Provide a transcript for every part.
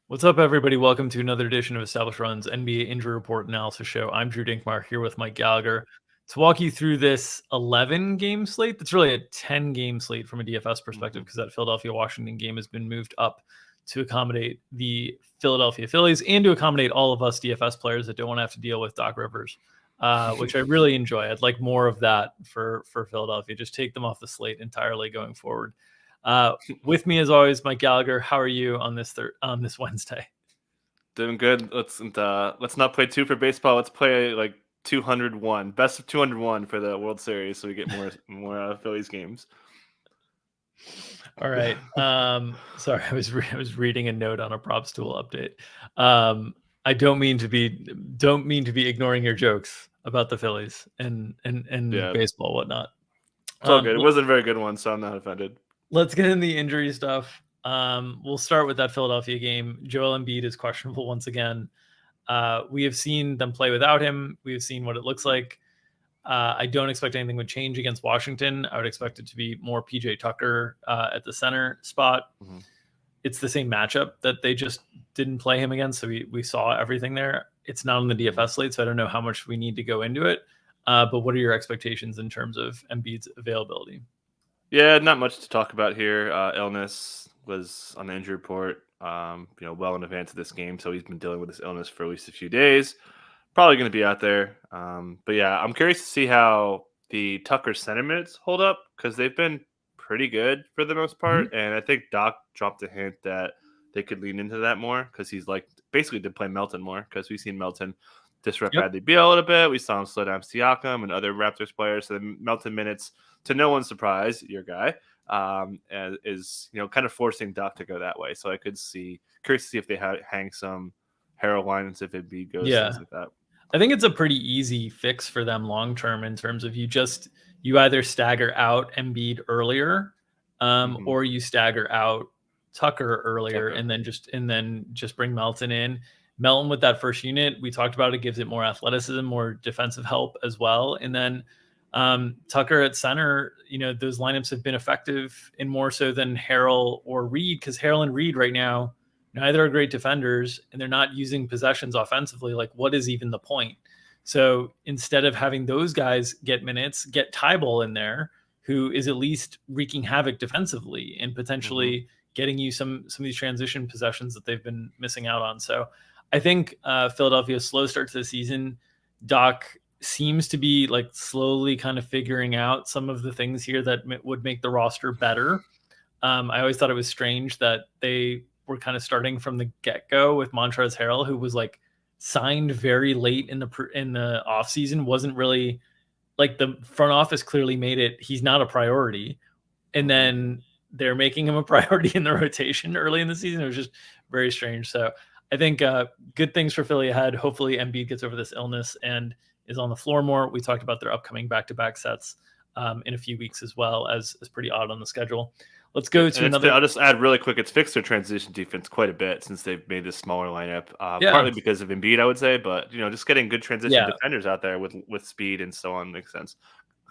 What's up, everybody? Welcome to another edition of Established Run's NBA Injury Report Analysis Show. I'm Drew Dinkmeyer here with Mike Gallagher to walk you through this 11-game slate. That's really a 10-game slate from a DFS perspective because that Philadelphia-Washington game has been moved up to accommodate the Philadelphia Phillies and to accommodate all of us DFS players that don't want to have to deal with Doc Rivers, which I really enjoy. I'd like more of that for Philadelphia. Just take them off the slate entirely going forward. With me as always, Mike Gallagher. How are you on this Wednesday? Doing good. Let's not play 2 for baseball. Let's play like 201, best of 201 for the World Series, so we get more Phillies games. All right. Sorry, I was reading a note on a props tool update. I don't mean to be ignoring your jokes about the Phillies and baseball, whatnot. It's all good. It wasn't a very good one, so I'm not offended. Let's get in the injury stuff. We'll start with that Philadelphia game. Joel Embiid is questionable once again. We have seen them play without him. We have seen what it looks like. I don't expect anything would change against Washington. I would expect it to be more PJ Tucker at the center spot. Mm-hmm. It's the same matchup that they just didn't play him against, so we saw everything there. It's not on the DFS slate, so I don't know how much we need to go into it. But what are your expectations in terms of Embiid's availability? Yeah, not much to talk about here. Illness was on the injury report, well in advance of this game, so he's been dealing with this illness for at least a few days. Probably going to be out there. But yeah, I'm curious to see how the Tucker center minutes hold up because they've been pretty good for the most part. Mm-hmm. And I think Doc dropped a hint that they could lean into that more because he's like basically to play Melton more because we've seen Melton disrupt Bradley Beal a little bit. We saw him slow down Siakam and other Raptors players. So the Melton minutes, to no one's surprise, your guy, is kind of forcing Doc to go that way. So I could curious to see if they hang some Harrell lines if it goes things like that. I think it's a pretty easy fix for them long term in terms of you either stagger out Embiid earlier, or you stagger out Tucker earlier, and then just bring Melton in. Melton with that first unit, we talked about it, gives it more athleticism, more defensive help as well. And then Tucker at center, those lineups have been effective and more so than Harrell or Reed, because Harrell and Reed right now, neither are great defenders and they're not using possessions offensively. Like, what is even the point? So instead of having those guys get minutes, get Tybal in there, who is at least wreaking havoc defensively and potentially getting you some of these transition possessions that they've been missing out on. So I think Philadelphia's slow start to the season, Doc seems to be like slowly kind of figuring out some of the things here that would make the roster better. I always thought it was strange that they were kind of starting from the get-go with Montrezl Harrell, who was like signed very late in the offseason, wasn't really like the front office clearly made it. He's not a priority. And then they're making him a priority in the rotation early in the season. It was just very strange. So I think good things for Philly ahead. Hopefully Embiid gets over this illness and is on the floor more. We talked about their upcoming back-to-back sets in a few weeks as well, as pretty odd on the schedule. Let's go to another. I'll just add really quick. It's fixed their transition defense quite a bit since they've made this smaller lineup, partly because of Embiid, I would say, but just getting good transition defenders out there with speed and so on makes sense.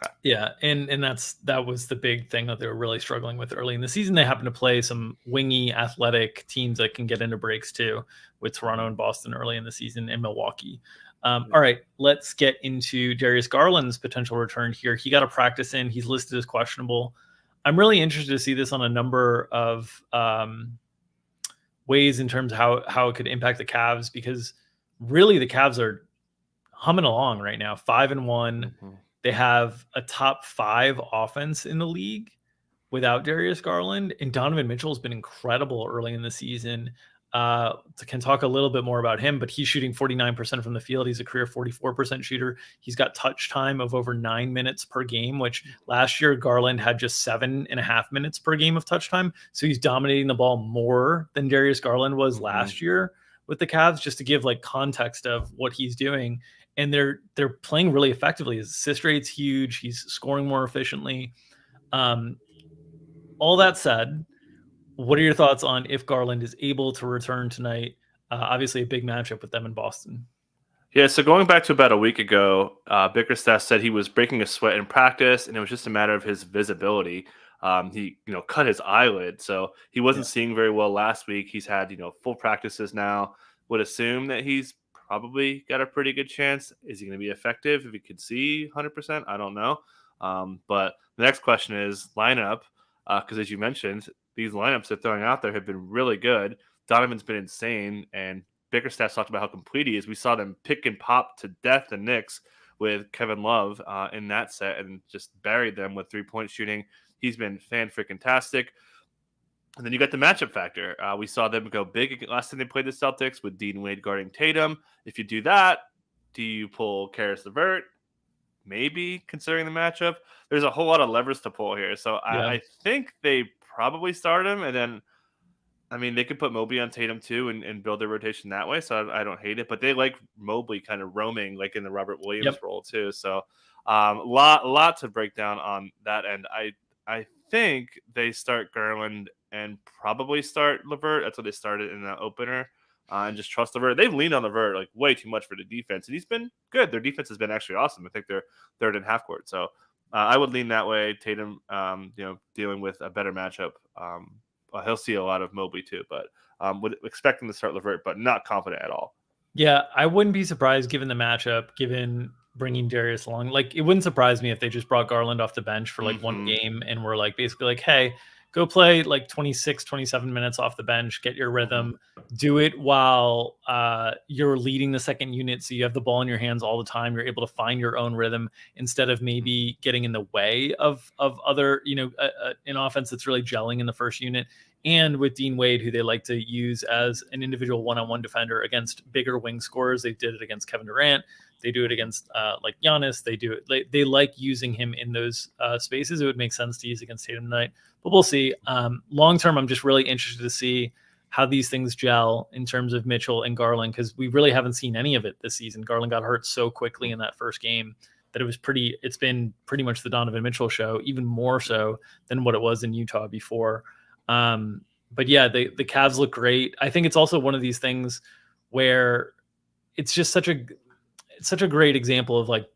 Okay. Yeah, and that was the big thing that they were really struggling with early in the season. They happen to play some wingy, athletic teams that can get into breaks too, with Toronto and Boston early in the season, and Milwaukee. All right, let's get into Darius Garland's potential return here. He got a practice in. He's listed as questionable. I'm really interested to see this on a number of ways in terms of how it could impact the Cavs, because really the Cavs are humming along right now, 5-1. Mm-hmm. They have a top 5 offense in the league without Darius Garland, and Donovan Mitchell has been incredible early in the season. Can talk a little bit more about him, but he's shooting 49% from the field. He's a career 44% shooter. He's got touch time of over 9 minutes per game, which last year Garland had just 7.5 minutes per game of touch time. So he's dominating the ball more than Darius Garland was last year with the Cavs, just to give like context of what he's doing. And they're playing really effectively. His assist rate's huge. He's scoring more efficiently. All that said, what are your thoughts on if Garland is able to return tonight? Obviously, a big matchup with them in Boston. Yeah, so going back to about a week ago, Bickerstaff said he was breaking a sweat in practice, and it was just a matter of his visibility. He cut his eyelid, so he wasn't seeing very well last week. He's had full practices now. Would assume that he's probably got a pretty good chance. Is he going to be effective if he could see 100%? I don't know. But the next question is lineup, because as you mentioned, these lineups they're throwing out there have been really good. Donovan's been insane, and Bickerstaff talked about how complete he is. We saw them pick and pop to death the Knicks with Kevin Love in that set and just buried them with 3-point shooting. He's been fan-freaking-tastic. And then you got the matchup factor. We saw them go big last time they played the Celtics with Dean Wade guarding Tatum. If you do that, do you pull Karis LeVert? Maybe, considering the matchup. There's a whole lot of levers to pull here. So I think they probably start him. And then, I mean, they could put Mobley on Tatum too and build their rotation that way. So I don't hate it. But they like Mobley kind of roaming like in the Robert Williams role too. So lot to break down on that end. I think they start Garland and probably start LeVert. That's what they started in the opener. And just trust LeVert. They've leaned on LeVert like way too much for the defense, and he's been good. Their defense has been actually awesome. I think they're third in half court. So I would lean that way. Tatum, dealing with a better matchup. He'll see a lot of Mobley too, but would expect him to start LeVert, but not confident at all. Yeah, I wouldn't be surprised given the matchup, given bringing Darius along. Like, it wouldn't surprise me if they just brought Garland off the bench for like one game and were like basically like, hey, go play like 26, 27 minutes off the bench, get your rhythm, do it while you're leading the second unit. So you have the ball in your hands all the time. You're able to find your own rhythm instead of maybe getting in the way of other, an offense that's really gelling in the first unit. And with Dean Wade, who they like to use as an individual one-on-one defender against bigger wing scorers. They did it against Kevin Durant. They do it against like Giannis. They like using him in those spaces. It would make sense to use against Tatum tonight, but we'll see. Long term, I'm just really interested to see how these things gel in terms of Mitchell and Garland, because we really haven't seen any of it this season. Garland got hurt so quickly in that first game that it's been pretty much the Donovan Mitchell show, even more so than what it was in Utah before. But yeah, the Cavs look great. I think it's also one of these things where it's just such a great example of like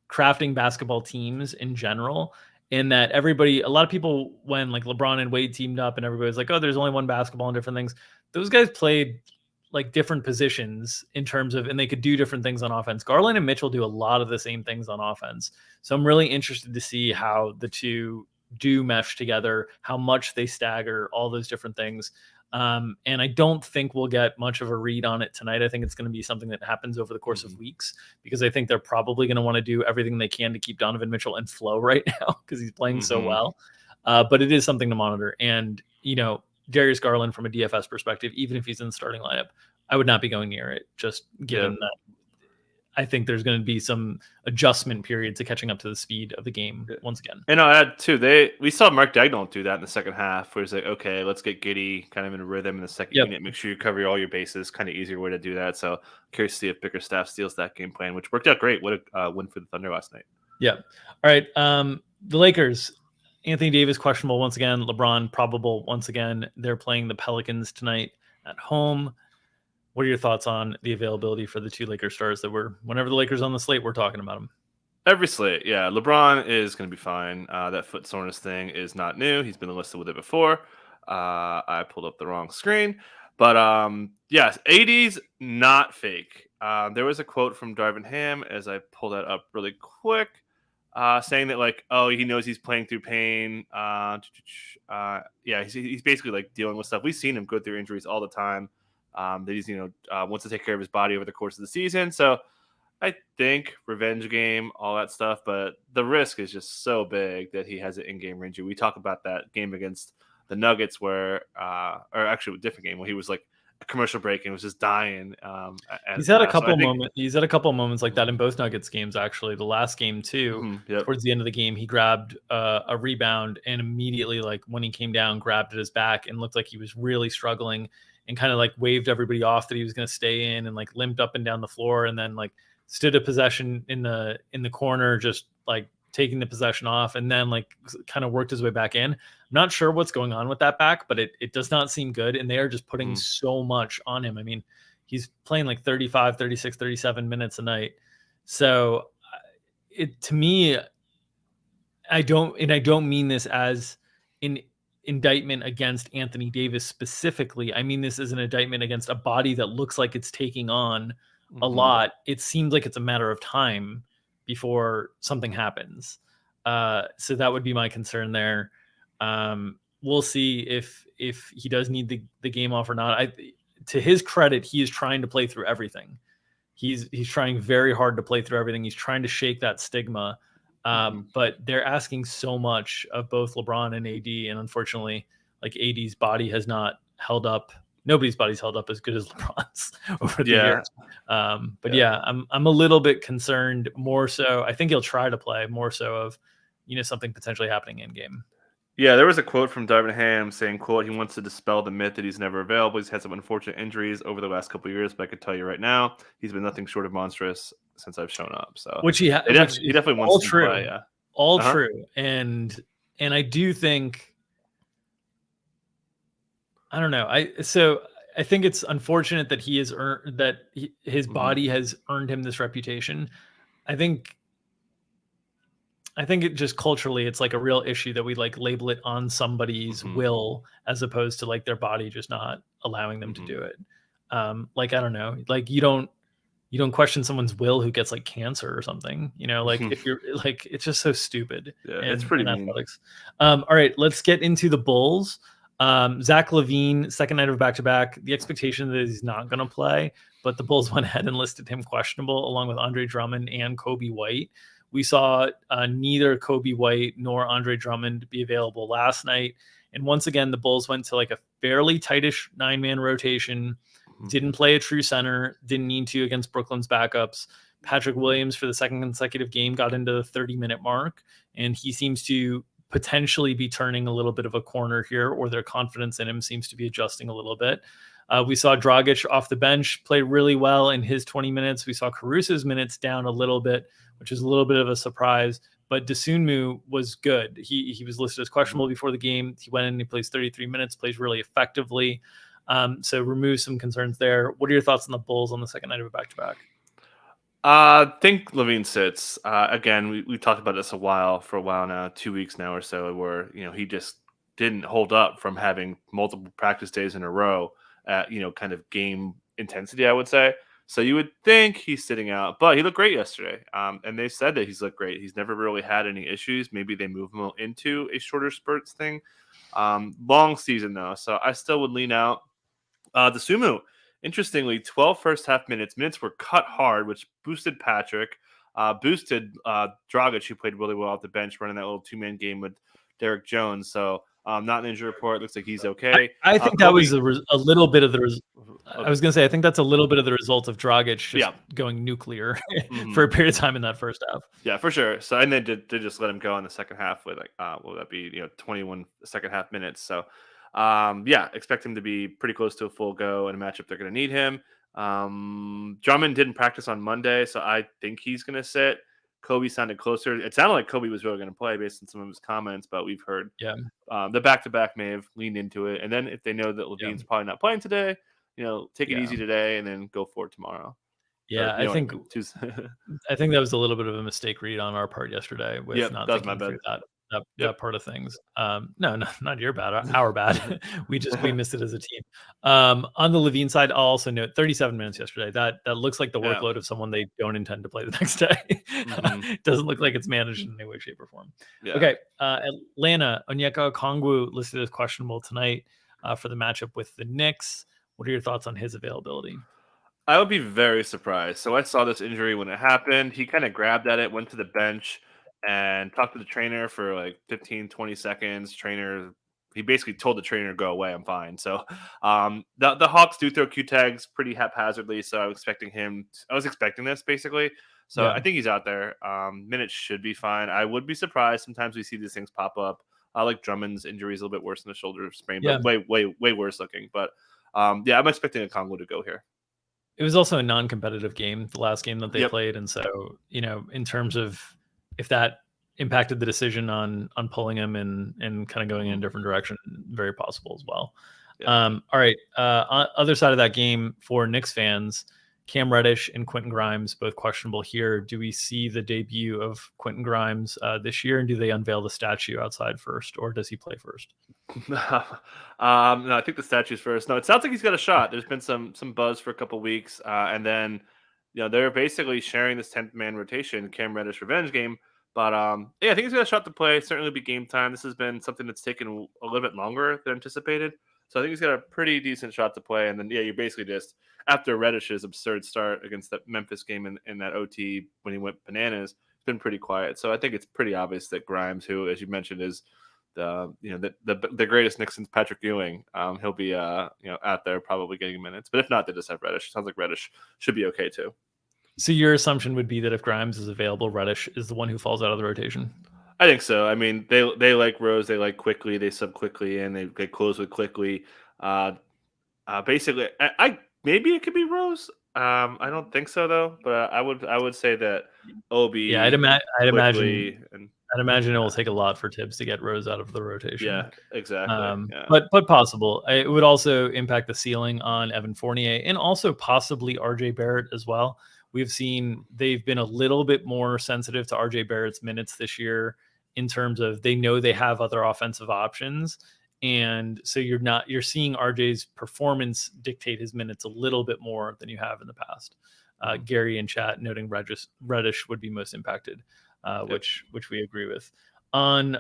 crafting basketball teams in general, in that a lot of people, when like LeBron and Wade teamed up and everybody was like, oh, there's only one basketball and different things. Those guys played like different positions in terms of, and they could do different things on offense. Garland and Mitchell do a lot of the same things on offense. So I'm really interested to see how the two do mesh together, how much they stagger, all those different things. And I don't think we'll get much of a read on it tonight. I think it's going to be something that happens over the course of weeks, because I think they're probably going to want to do everything they can to keep Donovan Mitchell in flow right now because he's playing so well. But it is something to monitor. And, Darius Garland, from a DFS perspective, even if he's in the starting lineup, I would not be going near it, just given that I think there's going to be some adjustment period to catching up to the speed of the game once again. And I'll add too, we saw Mark Daigneault do that in the second half, where he's like, okay, let's get Giddey kind of in a rhythm in the second unit, make sure you cover all your bases, kind of easier way to do that. So curious to see if Bickerstaff steals that game plan, which worked out great. What a win for the Thunder last night. Yeah. All right. The Lakers, Anthony Davis questionable once again, LeBron probable once again. They're playing the Pelicans tonight at home. What are your thoughts on the availability for the two Lakers stars whenever the Lakers on the slate, we're talking about them? Every slate, yeah. LeBron is going to be fine. That foot soreness thing is not new. He's been listed with it before. I pulled up the wrong screen. But yes, 80's not fake. There was a quote from Darvin Ham, as I pull that up really quick, saying that like, oh, he knows he's playing through pain. He's basically like dealing with stuff. We've seen him go through injuries all the time. That he's wants to take care of his body over the course of the season. So I think revenge game, all that stuff, but the risk is just so big that he has an in-game injury. We talk about that game against the Nuggets where, or actually a different game where he was like a commercial break and was just dying. He's had a couple moments. He's had a couple moments like that in both Nuggets games. Actually, the last game too. Towards the end of the game, he grabbed a rebound and immediately, like when he came down, grabbed at his back and looked like he was really struggling, and kind of like waved everybody off that he was going to stay in, and like limped up and down the floor, and then like stood a possession in the corner, just like taking the possession off, and then like kind of worked his way back in. I'm not sure what's going on with that back, but it does not seem good. And they are just putting so much on him. I mean, he's playing like 35, 36, 37 minutes a night. So to me, I don't mean this as an indictment against Anthony Davis specifically. I mean this as an indictment against a body that looks like it's taking on a lot. It seems like it's a matter of time before something happens. So that would be my concern there. We'll see if he does need the game off or not. To his credit, he is trying to play through everything. He's trying very hard to play through everything. He's trying to shake that stigma. But they're asking so much of both LeBron and AD, and unfortunately, like AD's body has not held up. Nobody's body's held up as good as LeBron's over the years. But I'm a little bit concerned. More so, I think he'll try to play more so of something potentially happening in game. Yeah, there was a quote from Darvin Ham saying, quote, he wants to dispel the myth that he's never available. He's had some unfortunate injuries over the last couple of years, but I could tell you right now, he's been nothing short of monstrous since I've shown up. So he definitely wants to play. Yeah, all true. And I do think, I don't know. I think it's unfortunate that he has earned his body has earned him this reputation. I think it just culturally, it's like a real issue that we like label it on somebody's will as opposed to like their body just not allowing them to do it. Like, I don't know, like you don't question someone's will who gets like cancer or something, like if you're like, it's just so stupid. Yeah, it's pretty mean. Athletics. All right, let's get into the Bulls. Zach LaVine, second night of back-to-back, the expectation that he's not going to play, but the Bulls went ahead and listed him questionable along with Andre Drummond and Kobe White. We saw neither Kobe White nor Andre Drummond be available last night. And once again, the Bulls went to like a fairly tightish 9-man rotation, didn't play a true center, didn't need to against Brooklyn's backups. Patrick Williams for the second consecutive game got into the 30-minute mark, and he seems to potentially be turning a little bit of a corner here, or their confidence in him seems to be adjusting a little bit. We saw Dragic off the bench play really well in his 20 minutes. We saw Caruso's minutes down a little bit, which is a little bit of a surprise. But Dosunmu was good. He was listed as questionable before the game. He went in and he plays 33 minutes, plays really effectively. So remove some concerns there. What are your thoughts on the Bulls on the second night of a back-to-back? I think LaVine sits. Again, we talked about this for a while now, 2 weeks now or so, where he just didn't hold up from having multiple practice days in a row at kind of game intensity, I would say. So you would think he's sitting out, but he looked great yesterday. And they said that he's looked great. He's never really had any issues. Maybe they move him into a shorter spurts thing. Long season though, so I still would lean out. Dosunmu, interestingly, 12 first half minutes. Minutes were cut hard, which boosted Patrick, boosted Dragic, who played really well off the bench, running that little 2-man game with Derek Jones. So not an injury report. Looks like he's okay. I think that was a little bit of the. I was going to say, I think that's a little bit of the result of Dragic just going nuclear for a period of time in that first half. Yeah, for sure. So and they just let him go in the second half with like will that be 21 second half minutes. So expect him to be pretty close to a full go in a matchup. They're going to need him. Drummond didn't practice on Monday, so I think he's going to sit. Kobe sounded closer. It sounded like Kobe was really going to play based on some of his comments, but we've heard the back-to-back may have leaned into it. And then if they know that LaVine's probably not playing today, take it easy today and then go for it tomorrow. Yeah, I think that was a little bit of a mistake read on our part yesterday with not thinking through that part of things. No, not your bad, our bad. we missed it as a team. On the LaVine side, I'll also note 37 minutes yesterday. That looks like the workload of someone they don't intend to play the next day. It doesn't look like it's managed in any way, shape, or form. Yeah. Okay, Atlanta, Onyeka Okongwu listed as questionable tonight for the matchup with the Knicks. What are your thoughts on his availability? I would be very surprised. So I saw this injury when it happened. He kind of grabbed at it, went to the bench, and talked to the trainer for like 15, 20 seconds. He basically told the trainer, go away, I'm fine. So the Hawks do throw Q tags pretty haphazardly. So I was expecting this basically. So I think he's out there. Minutes should be fine. I would be surprised. Sometimes we see these things pop up. I like Drummond's injury is a little bit worse than the shoulder sprain, but way worse looking. But I'm expecting Okongwu to go here. It was also a non-competitive game, the last game that they played. And so, in terms of if that impacted the decision on pulling him and kind of going in a different direction, very possible as well. Yeah. All right. On other side of that game for Knicks fans, Cam Reddish and Quentin Grimes, both questionable here. Do we see the debut of Quentin Grimes this year, and do they unveil the statue outside first, or does he play first? No, I think the statue's first. No, it sounds like he's got a shot. There's been some buzz for a couple weeks, and then they're basically sharing this 10th man rotation, Cam Reddish revenge game. But yeah, I think he's got a shot to play. Certainly be game time. This has been something that's taken a little bit longer than anticipated. So I think he's got a pretty decent shot to play. And then you're basically just after Reddish's absurd start against that Memphis game in that OT when he went bananas, it's been pretty quiet. So I think it's pretty obvious that Grimes, who, as you mentioned, is the greatest Knicks since Patrick Ewing, he'll be out there probably getting minutes. But if not, they just have Reddish. Sounds like Reddish should be okay too. So your assumption would be that if Grimes is available, Reddish is the one who falls out of the rotation? I think so. I mean, they like Rose. They like quickly. They sub quickly, and they close with quickly. Basically, I maybe it could be Rose. I don't think so though. But I would say that Obi. Yeah, I'd imagine it will take a lot for Tibbs to get Rose out of the rotation. Yeah, exactly. But possible. It would also impact the ceiling on Evan Fournier and also possibly RJ Barrett as well. We've seen they've been a little bit more sensitive to RJ Barrett's minutes this year in terms of they know they have other offensive options. And so you're seeing RJ's performance dictate his minutes a little bit more than you have in the past. Gary in chat noting Reddish would be most impacted, which we agree with. On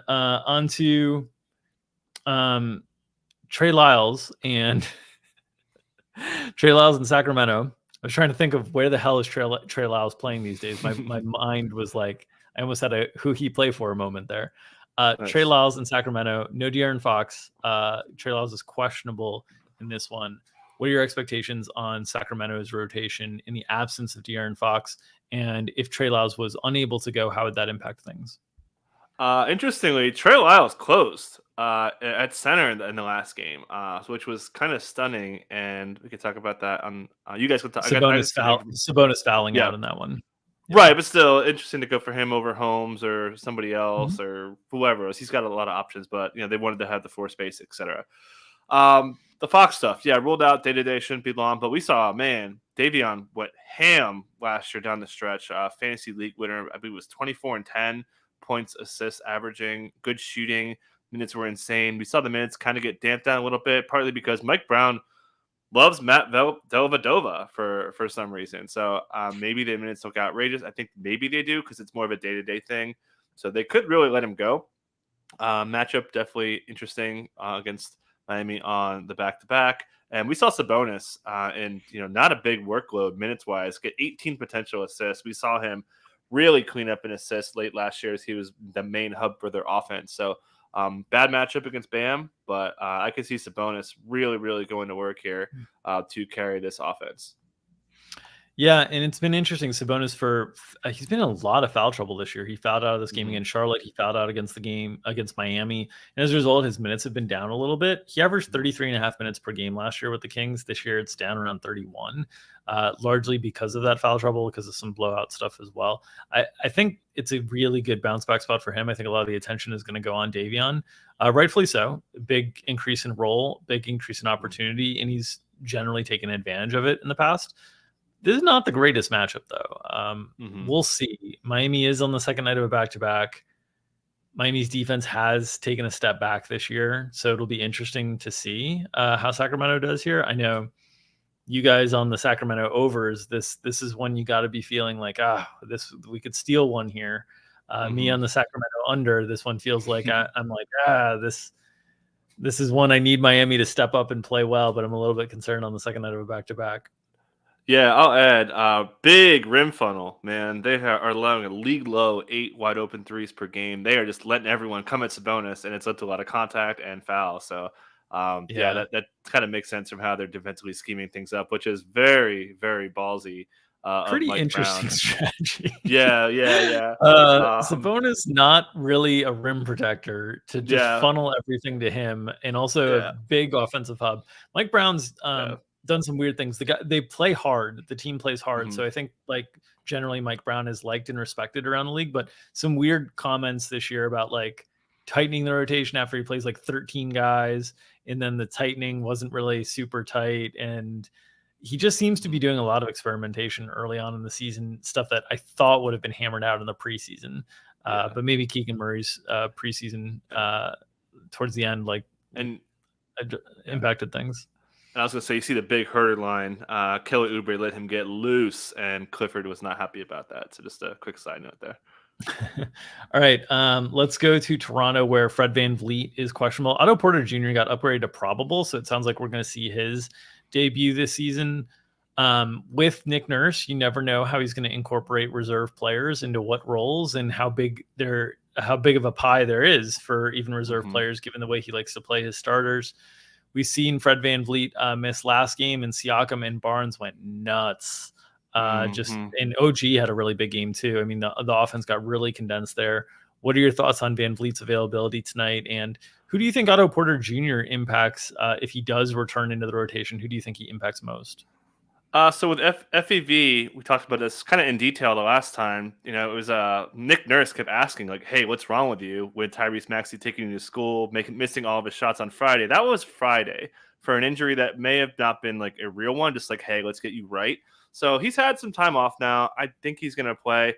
to Trey Lyles and Trey Lyles in Sacramento. I was trying to think of where the hell is Trey Lyles playing these days. My mind was like, I almost had a who he play for a moment there. Nice. Trey Lyles in Sacramento, no De'Aaron Fox. Trey Lyles is questionable in this one. What are your expectations on Sacramento's rotation in the absence of De'Aaron Fox? And if Trey Lyles was unable to go, how would that impact things? Interestingly, Trey Lyles closed at center in the last game, which was kind of stunning. And we could talk about that on. You guys could talk. Sabonis fouling out in that one. Yeah. Right, but still interesting to go for him over Holmes or somebody else or whoever else. He's got a lot of options, but they wanted to have the floor space, etc. The Fox stuff, ruled out day-to-day, shouldn't be long, but we saw, Davion went ham last year down the stretch. Fantasy league winner, I believe it was 24 and 10 points, assists, averaging, good shooting. Minutes were insane. We saw the minutes kind of get damped down a little bit, partly because Mike Brown loves Matt Dellavedova for some reason. So maybe the minutes look outrageous. I think maybe they do because it's more of a day-to-day thing. So they could really let him go. Matchup definitely interesting against Miami on the back-to-back. And we saw Sabonis in not a big workload minutes-wise, get 18 potential assists. We saw him really clean up an assist late last year as he was the main hub for their offense. So bad matchup against Bam, but I could see Sabonis really, really going to work here to carry this offense. Yeah, and it's been interesting. Sabonis he's been in a lot of foul trouble this year. He fouled out of this game against Charlotte. He fouled out against the game against Miami. And as a result, his minutes have been down a little bit. He averaged 33.5 minutes per game last year with the Kings. This year, it's down around 31, largely because of that foul trouble, because of some blowout stuff as well. I think it's a really good bounce back spot for him. I think a lot of the attention is going to go on Davion. Rightfully so. Big increase in role, big increase in opportunity, and he's generally taken advantage of it in the past. This is not the greatest matchup, though. We'll see. Miami is on the second night of a back-to-back. Miami's defense has taken a step back this year, so it'll be interesting to see how Sacramento does here. I know you guys on the Sacramento overs, this is one you got to be feeling like, we could steal one here. Me on the Sacramento under, this one feels like I'm like, this is one I need Miami to step up and play well, but I'm a little bit concerned on the second night of a back-to-back. Yeah, I'll add big rim funnel, man. They are allowing a league low 8 wide open threes per game. They are just letting everyone come at Sabonis, and it's led to a lot of contact and foul. So, that kind of makes sense from how they're defensively scheming things up, which is very, very ballsy. Pretty interesting strategy. Yeah. Sabonis not really a rim protector to just funnel everything to him, and also a big offensive hub. Mike Brown's done some weird things. They play hard. The team plays hard. So I think generally Mike Brown is liked and respected around the league, but some weird comments this year about tightening the rotation after he plays 13 guys. And then the tightening wasn't really super tight. And he just seems to be doing a lot of experimentation early on in the season, stuff that I thought would have been hammered out in the preseason. But maybe Keegan Murray's preseason towards the end, impacted things. And I was going to say, you see the big herder line. Kelly Oubre let him get loose, and Clifford was not happy about that. So just a quick side note there. All right, let's go to Toronto, where Fred VanVleet is questionable. Otto Porter Jr. got upgraded to probable, so it sounds like we're going to see his debut this season. With Nick Nurse, you never know how he's going to incorporate reserve players into what roles and how big of a pie there is for even reserve players, given the way he likes to play his starters. We've seen Fred VanVleet miss last game, and Siakam and Barnes went nuts. And OG had a really big game too. I mean, the offense got really condensed there. What are your thoughts on VanVleet's availability tonight? And who do you think Otto Porter Jr. impacts if he does return into the rotation? Who do you think he impacts most? So with FEV, we talked about this kind of in detail the last time. It was Nick Nurse kept asking, like, hey, what's wrong with you with Tyrese Maxey taking you to school, missing all of his shots on Friday? That was Friday for an injury that may have not been like a real one, just like, hey, let's get you right. So he's had some time off now. I think he's going to play.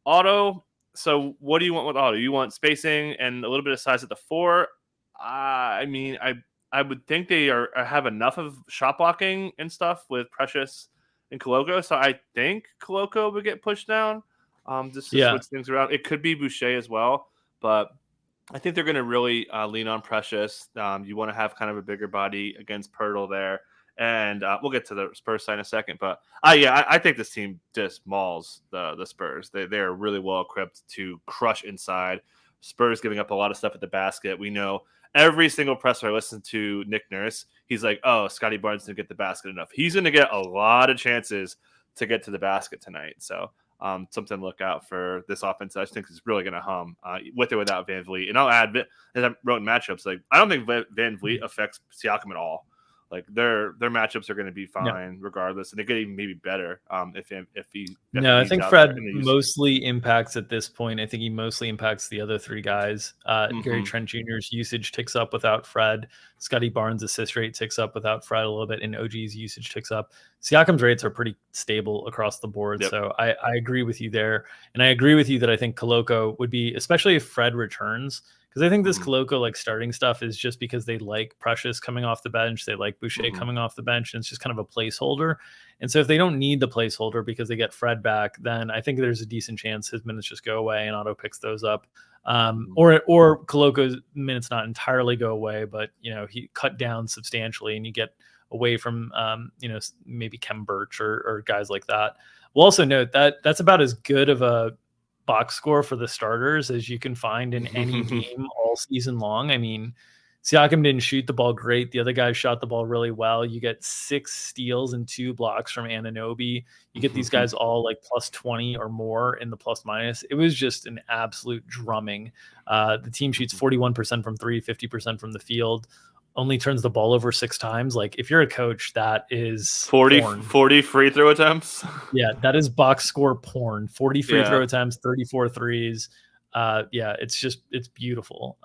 Otto, so what do you want with Otto? You want spacing and a little bit of size at the 4? I would think they have enough of shot blocking and stuff with Precious and Koloko. So I think Koloko would get pushed down just to switch things around. It could be Boucher as well, but I think they're going to really lean on Precious. You want to have kind of a bigger body against Pirtle there. And we'll get to the Spurs side in a second. But I think this team just mauls the Spurs. They're really well equipped to crush inside. Spurs giving up a lot of stuff at the basket. We know every single presser I listen to Nick Nurse, he's like, oh, Scotty Barnes didn't get the basket enough. He's going to get a lot of chances to get to the basket tonight. So something to look out for this offense. I just think is really going to hum with or without VanVleet. And I'll add, as I wrote in matchups, like I don't think VanVleet affects Siakam at all. Like their matchups are going to be fine regardless, and they get even maybe better if he. No, I think Fred mostly impacts at this point. I think he mostly impacts the other 3 guys. Gary Trent Jr.'s usage ticks up without Fred. Scotty Barnes' assist rate ticks up without Fred a little bit, and OG's usage ticks up. Siakam's rates are pretty stable across the board, so I agree with you there, and I agree with you that I think Koloko would be, especially if Fred returns. Because I think this Koloko starting stuff is just because they like Precious coming off the bench. They like Boucher coming off the bench. And it's just kind of a placeholder. And so if they don't need the placeholder because they get Fred back, then I think there's a decent chance his minutes just go away and Otto picks those up. Or Koloko's minutes not entirely go away, but he cut down substantially and you get away from maybe Kem Birch or guys like that. We'll also note that that's about as good of a box score for the starters as you can find in any game all season long. I mean, Siakam didn't shoot the ball great. The other guys shot the ball really well. You get 6 steals and 2 blocks from Anunoby. You get these guys all plus 20 or more in the plus minus. It was just an absolute drumming. The team shoots 41% from 3, 50% from the field. Only turns the ball over 6 times. If you're a coach, that is 40 free throw attempts. Yeah, that is box score porn. 40 free throw attempts, 34 threes. It's beautiful.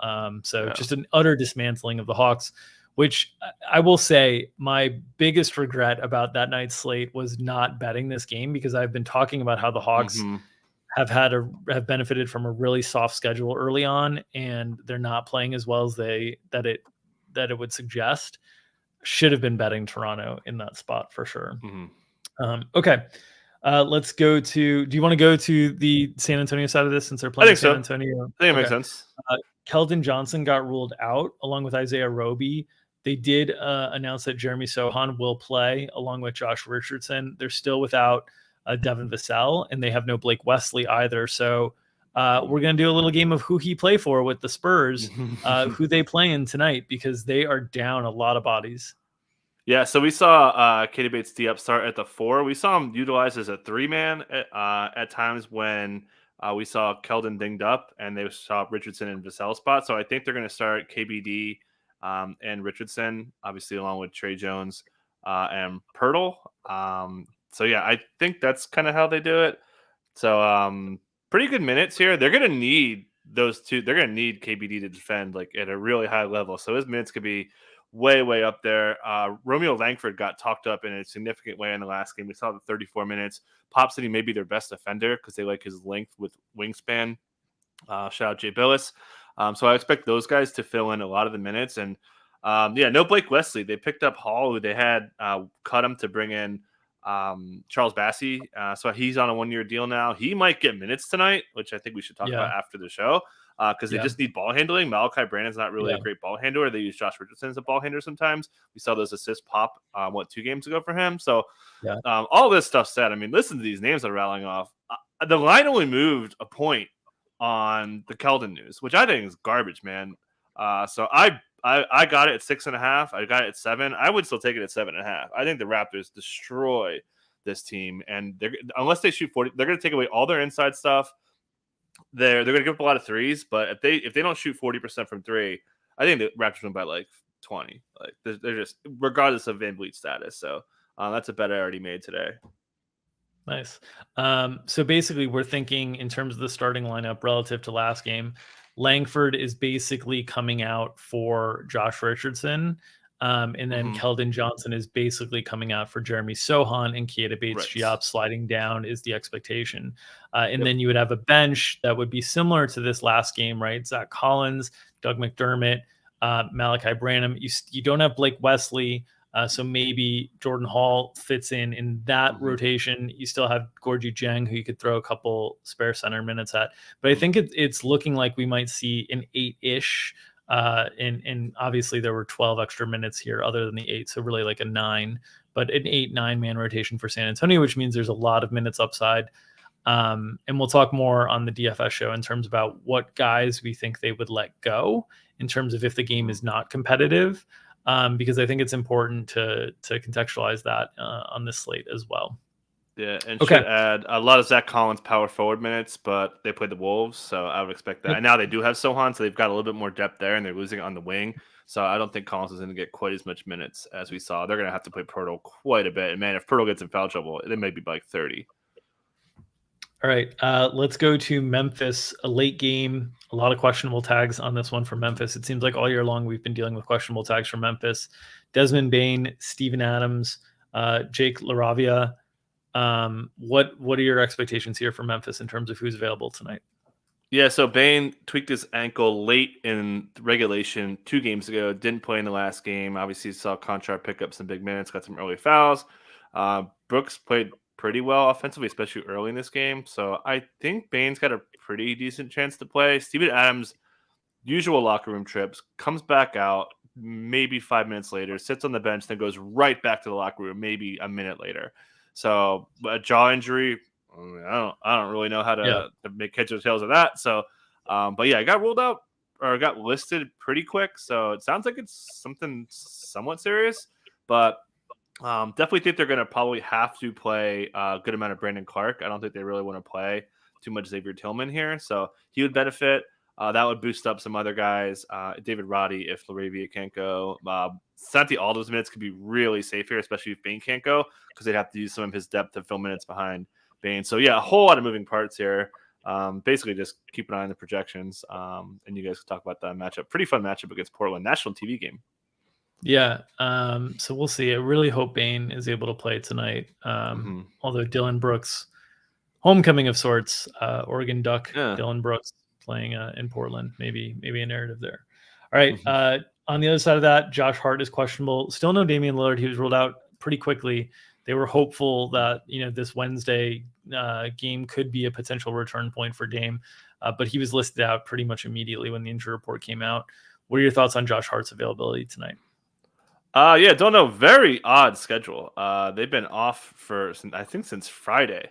Just an utter dismantling of the Hawks, which I will say my biggest regret about that night's slate was not betting this game, because I've been talking about how the Hawks have benefited from a really soft schedule early on, and they're not playing as well as that it would suggest. Should have been betting Toronto in that spot for sure. Okay. Let's go to, do you want to go to the San Antonio side of this since they're playing San Antonio? I think it makes sense. Keldon Johnson got ruled out along with Isaiah Roby. They did announce that Jeremy Sohan will play along with Josh Richardson. They're still without Devin Vassell, and they have no Blake Wesley either. So we're going to do a little game of who he play for with the Spurs, who they play in tonight, because they are down a lot of bodies. Yeah, so we saw Katie Bates D-Up start at the 4. We saw him utilized as a 3-man at times when we saw Keldon dinged up, and they saw Richardson and Vassell spot. So I think they're going to start KBD and Richardson, obviously along with Trey Jones and Pirtle. I think that's kind of how they do it. So pretty good minutes here. They're going to need those two. They're going to need KBD to defend at a really high level. So his minutes could be way up there. Romeo Langford got talked up in a significant way in the last game. We saw the 34 minutes. Pop City may be their best defender because they like his length with wingspan. Shout out Jay Billis. So I expect those guys to fill in a lot of the minutes. And no Blake Wesley. They picked up Hall, who they had cut him to bring in Charles Bassey. So he's on a 1-year deal now. He might get minutes tonight, which I think we should talk about after the show because they just need ball handling. Malachi Brandon's not really a great ball handler. They use Josh Richardson as a ball handler sometimes. We saw those assists pop, 2 games ago for him. So all this stuff said, I mean, listen to these names that are rattling off. The line only moved a point on the Keldon news, which I think is garbage, man. So I got it at 6.5. I got it at 7. I would still take it at 7.5. I think the Raptors destroy this team, and unless they shoot 40, they're going to take away all their inside stuff. They're going to give up a lot of threes, but if they don't shoot 40% from 3, I think the Raptors win by like 20. Like they're just regardless of Van Vliet status. So that's a bet I already made today. Nice. So basically, we're thinking in terms of the starting lineup relative to last game. Langford is basically coming out for Josh Richardson. And then Keldon Johnson is basically coming out for Jeremy Sohan, and Keita Bates-Diop sliding down is the expectation. And then you would have a bench that would be similar to this last game, right? Zach Collins, Doug McDermott, Malachi Branham. You don't have Blake Wesley. So maybe Jordan Hall fits in that rotation. You still have Gorgie Jang, who you could throw a couple spare center minutes at. But I think it's looking like we might see an 8-ish. And obviously there were 12 extra minutes here other than the 8. So really like a 9. But an 8-9 man rotation for San Antonio, which means there's a lot of minutes upside. And we'll talk more on the DFS show in terms about what guys we think they would let go in terms of if the game is not competitive. Because I think it's important to contextualize that on this slate as well. Yeah, and should add a lot of Zach Collins power forward minutes, but they played the Wolves, so I would expect that. And now they do have Sohan, so they've got a little bit more depth there, and they're losing on the wing. So I don't think Collins is going to get quite as much minutes as we saw. They're going to have to play Pirtle quite a bit. And, man, if Pirtle gets in foul trouble, it may be like 30. All right, let's go to Memphis, a late game. A lot of questionable tags on this one for Memphis. It seems like all year long we've been dealing with questionable tags for Memphis. Desmond Bane, Steven Adams, Jake LaRavia. What are your expectations here for Memphis in terms of who's available tonight? Yeah, so Bane tweaked his ankle late in regulation 2 games ago. Didn't play in the last game. Obviously, saw Contract pick up some big minutes, got some early fouls. Brooks played pretty well offensively, especially early in this game. So I think Bane's got a pretty decent chance to play. Steven Adams, usual locker room trips, comes back out maybe 5 minutes later, sits on the bench, then goes right back to the locker room maybe a minute later. So a jaw injury, I don't really know how to make heads or tails of that. So, but yeah, I got ruled out or got listed pretty quick. So it sounds like it's something somewhat serious, but definitely think they're going to probably have to play a good amount of Brandon Clark. I don't think they really want to play too much Xavier Tillman here. So he would benefit. That would boost up some other guys. David Roddy, if LaRavia can't go. Santi Aldo's minutes could be really safe here, especially if Bane can't go, because they'd have to use some of his depth to fill minutes behind Bane. So, yeah, a whole lot of moving parts here. Basically, just keep an eye on the projections, and you guys can talk about that matchup. Pretty fun matchup against Portland. National TV game. Yeah, so we'll see. I really hope Bane is able to play tonight. Although Dylan Brooks, homecoming of sorts, Oregon Duck, Dylan Brooks playing in Portland. Maybe a narrative there. All right, on the other side of that, Josh Hart is questionable. Still no Damian Lillard. He was ruled out pretty quickly. They were hopeful that this Wednesday game could be a potential return point for Dame, but he was listed out pretty much immediately when the injury report came out. What are your thoughts on Josh Hart's availability tonight? Don't know. Very odd schedule. They've been off since Friday.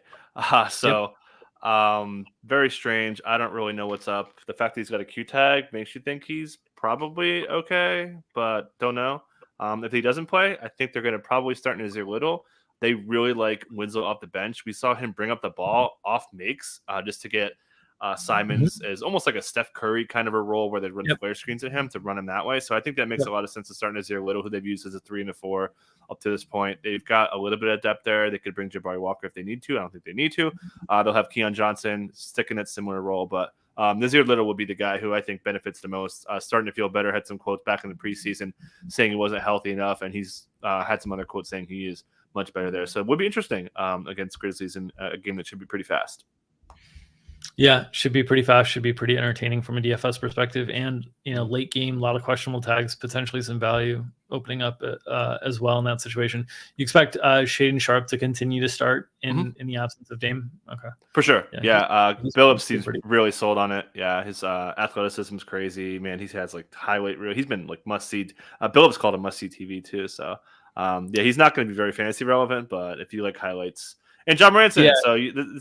Very strange. I don't really know what's up. The fact that he's got a Q tag makes you think he's probably okay, but don't know. If he doesn't play, I think they're going to probably start Nazir Little. They really like Winslow off the bench. We saw him bring up the ball off makes just to get Simons is almost like a Steph Curry kind of a role where they run flare screens at him to run him that way. So I think that makes a lot of sense to start Nazir Little, who they've used as a 3 and a 4 up to this point. They've got a little bit of depth there. They could bring Jabari Walker if they need to. I don't think they need to. They'll have Keon Johnson sticking that similar role, but Nazir Little will be the guy who I think benefits the most. Starting to feel better. Had some quotes back in the preseason saying he wasn't healthy enough, and he's had some other quotes saying he is much better there. So it would be interesting against Grizzlies in a game that should be pretty fast. Yeah, should be pretty fast, should be pretty entertaining from a DFS perspective. And, late game, a lot of questionable tags, potentially some value opening up as well in that situation. You expect Shaden Sharp to continue to start in the absence of Dame? Okay. For sure. Yeah. Billups seems really sold on it. Yeah. His athleticism's crazy, man. He has like highlight reel. He's been like must see. Billups called him must see TV too. So, he's not going to be very fantasy relevant, but if you like highlights, and John Morant's so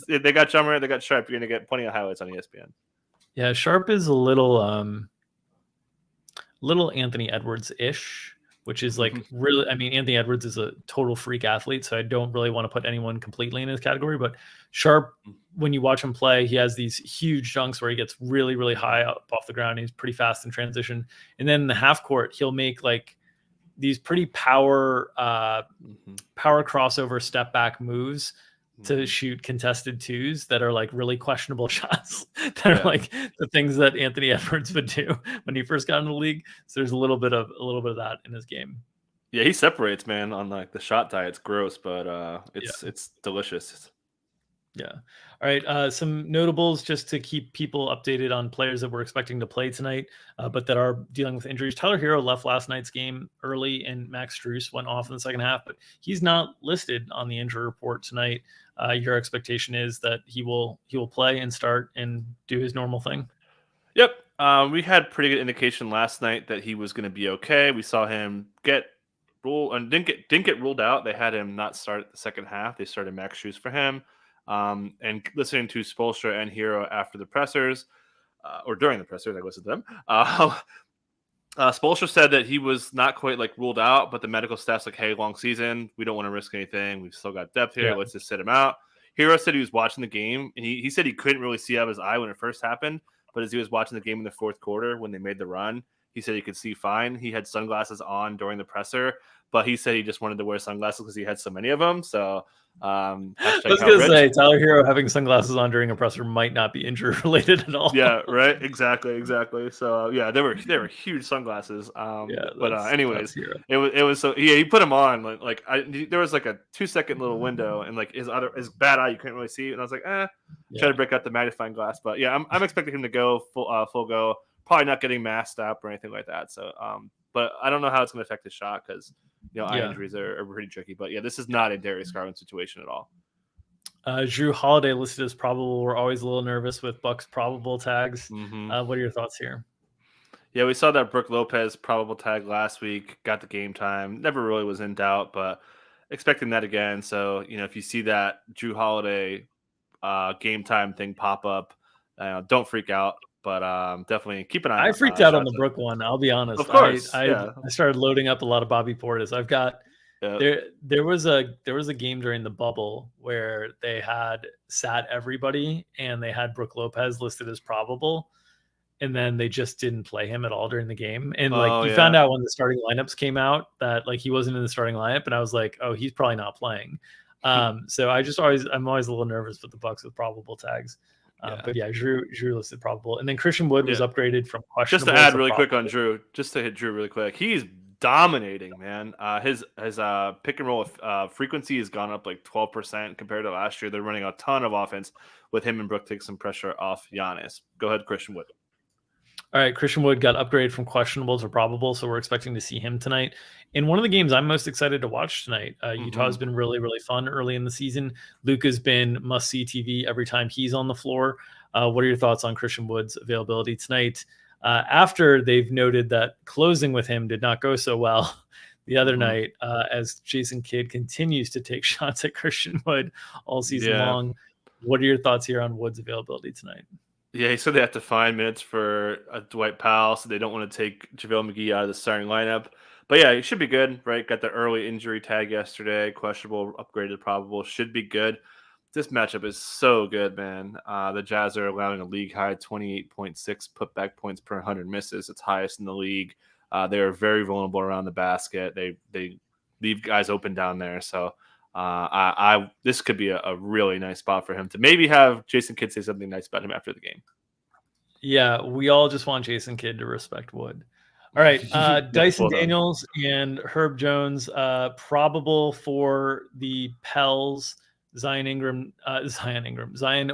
they got John Morant, they got Sharp. You're going to get plenty of highlights on ESPN. Yeah, Sharp is a little Anthony Edwards-ish, which is like really, I mean, Anthony Edwards is a total freak athlete, so I don't really want to put anyone completely in his category. But Sharp, when you watch him play, he has these huge dunks where he gets really, really high up off the ground. He's pretty fast in transition. And then in the half court, he'll make like these pretty power crossover step back moves to shoot contested twos that are like really questionable shots that are like the things that Anthony Edwards would do when he first got in the league. So there's a little bit of that in his game. Yeah, he separates, man, on like the shot die. It's gross, but it's delicious. Yeah. All right. Some notables just to keep people updated on players that we're expecting to play tonight, but that are dealing with injuries. Tyler Hero left last night's game early, and Max Strus went off in the second half, but he's not listed on the injury report tonight. Your expectation is that he will play and start and do his normal thing. Yep. We had pretty good indication last night that he was going to be okay. We saw him get ruled and didn't get ruled out. They had him not start the second half. They started Max Strus for him. And listening to Spoelstra and Hero after the pressers, or during the pressers, I listened to them. Spoelstra said that he was not quite like ruled out, but the medical staff's like, "Hey, long season, we don't want to risk anything. We've still got depth here. Let's just sit him out." Hero said he was watching the game, and he said he couldn't really see out of his eye when it first happened, but as he was watching the game in the fourth quarter when they made the run, he said he could see fine. He had sunglasses on during the presser, but he said he just wanted to wear sunglasses because he had so many of them. So, I was going to say, Tyler Hero having sunglasses on during a presser might not be injury related at all. Yeah, right. Exactly. So, yeah, they were huge sunglasses. Anyways, it was so he put them on like there was like a 2-second little window, and like his bad eye you couldn't really see, and I was like, try to break out the magnifying glass. But yeah, I'm expecting him to go full go. Probably not getting masked up or anything like that. So, but I don't know how it's going to affect his shot because eye injuries are pretty tricky. But yeah, this is not a Darius Garland situation at all. Drew Holiday listed as probable. We're always a little nervous with Bucks probable tags. What are your thoughts here? Yeah, we saw that Brook Lopez probable tag last week. Got the game time. Never really was in doubt, but expecting that again. So if you see that Drew Holiday game time thing pop up, don't freak out. But definitely keep an eye. I freaked out on the Brook one. I'll be honest. Of course, I started loading up a lot of Bobby Portis. I've got there was a game during the bubble where they had sat everybody and they had Brook Lopez listed as probable, and then they just didn't play him at all during the game. And you found out when the starting lineups came out that like he wasn't in the starting lineup, and I was like, oh, he's probably not playing. So I'm always a little nervous with the Bucks with probable tags. But yeah, Drew listed probable, and then Christian Wood was upgraded from questionable. Just to add really quick on Drew, just to hit Drew really quick, he's dominating, man. His pick and roll frequency has gone up like 12% compared to last year. They're running a ton of offense with him and Brook take some pressure off Giannis. Go ahead, Christian Wood. All right, Christian Wood got upgraded from questionable to probable, so we're expecting to see him tonight. In one of the games I'm most excited to watch tonight, Utah's been really, really fun early in the season. Luka's been must-see TV every time he's on the floor. What are your thoughts on Christian Wood's availability tonight? After they've noted that closing with him did not go so well the other night, as Jason Kidd continues to take shots at Christian Wood all season long. What are your thoughts here on Wood's availability tonight? Yeah, he said they have to find minutes for Dwight Powell, so they don't want to take JaVale McGee out of the starting lineup. But yeah, it should be good, right? Got the early injury tag yesterday. Questionable, upgraded, probable. Should be good. This matchup is so good, man. The Jazz are allowing a league high 28.6 putback points per 100 misses. It's highest in the league. They are very vulnerable around the basket. They leave guys open down there. So this could be a really nice spot for him to maybe have Jason Kidd say something nice about him after the game. Yeah, we all just want Jason Kidd to respect Wood. All right, Dyson Daniels and Herb Jones probable for the Pels. Zion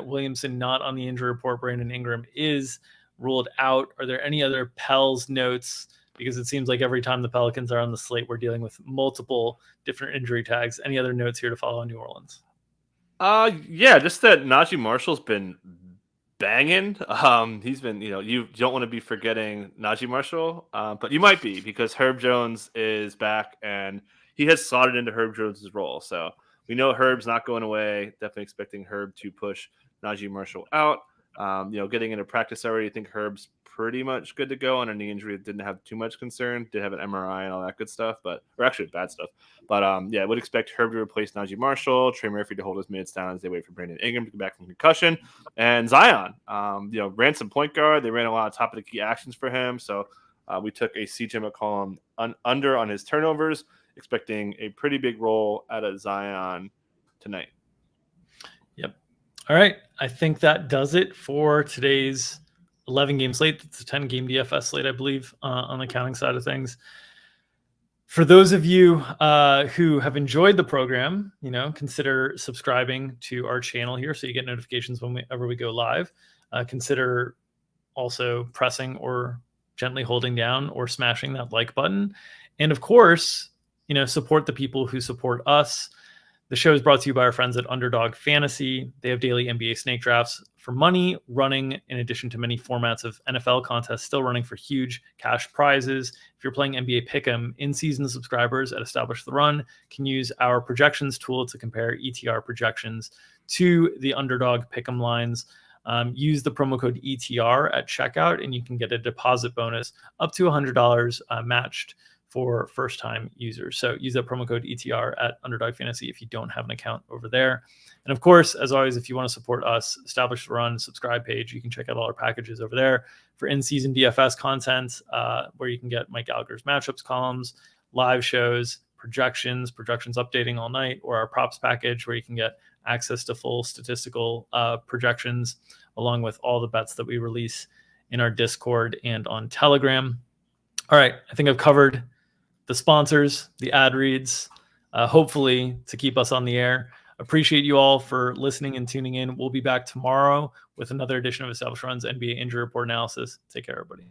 Williamson not on the injury report. Brandon Ingram is ruled out. Are there any other Pels notes? Because it seems like every time the Pelicans are on the slate, we're dealing with multiple different injury tags. Any other notes here to follow on New Orleans? Yeah, just that Najee Marshall's been banging. He's been, you don't want to be forgetting Najee Marshall, but you might be because Herb Jones is back and he has slotted into Herb Jones's role. So we know Herb's not going away. Definitely expecting Herb to push Najee Marshall out. Getting into practice already, I think Herb's pretty much good to go on a knee injury. Didn't have too much concern. Did have an MRI and all that good stuff, or actually bad stuff. But I would expect Herb to replace Najee Marshall, Trey Murphy to hold his minutes down as they wait for Brandon Ingram to come back from concussion, and Zion. Ran some point guard. They ran a lot of top of the key actions for him. So we took a CJ McCollum under on his turnovers, expecting a pretty big role out of Zion tonight. Yep. All right. I think that does it for today's 11-game slate. It's a 10-game DFS slate, I believe, on the counting side of things. For those of you who have enjoyed the program, consider subscribing to our channel here so you get notifications whenever we go live. Consider also pressing or gently holding down or smashing that like button. And of course, support the people who support us. The show is brought to you by our friends at Underdog Fantasy. They have daily NBA snake drafts for money running, in addition to many formats of NFL contests still running for huge cash prizes. If you're playing NBA Pick'em, in-season subscribers at Establish the Run can use our projections tool to compare ETR projections to the Underdog Pick'em lines. Use the promo code ETR at checkout, and you can get a deposit bonus up to $100 matched for first-time users. So use that promo code ETR at Underdog Fantasy if you don't have an account over there. And of course, as always, if you want to support us, Establish the Run subscribe page. You can check out all our packages over there for in-season DFS content, where you can get Mike Gallagher's matchups columns, live shows, projections updating all night, or our props package where you can get access to full statistical projections along with all the bets that we release in our Discord and on Telegram. All right, I think I've covered the sponsors, the ad reads, hopefully to keep us on the air. Appreciate you all for listening and tuning in. We'll be back tomorrow with another edition of Establish Run's NBA Injury Report analysis. Take care, everybody.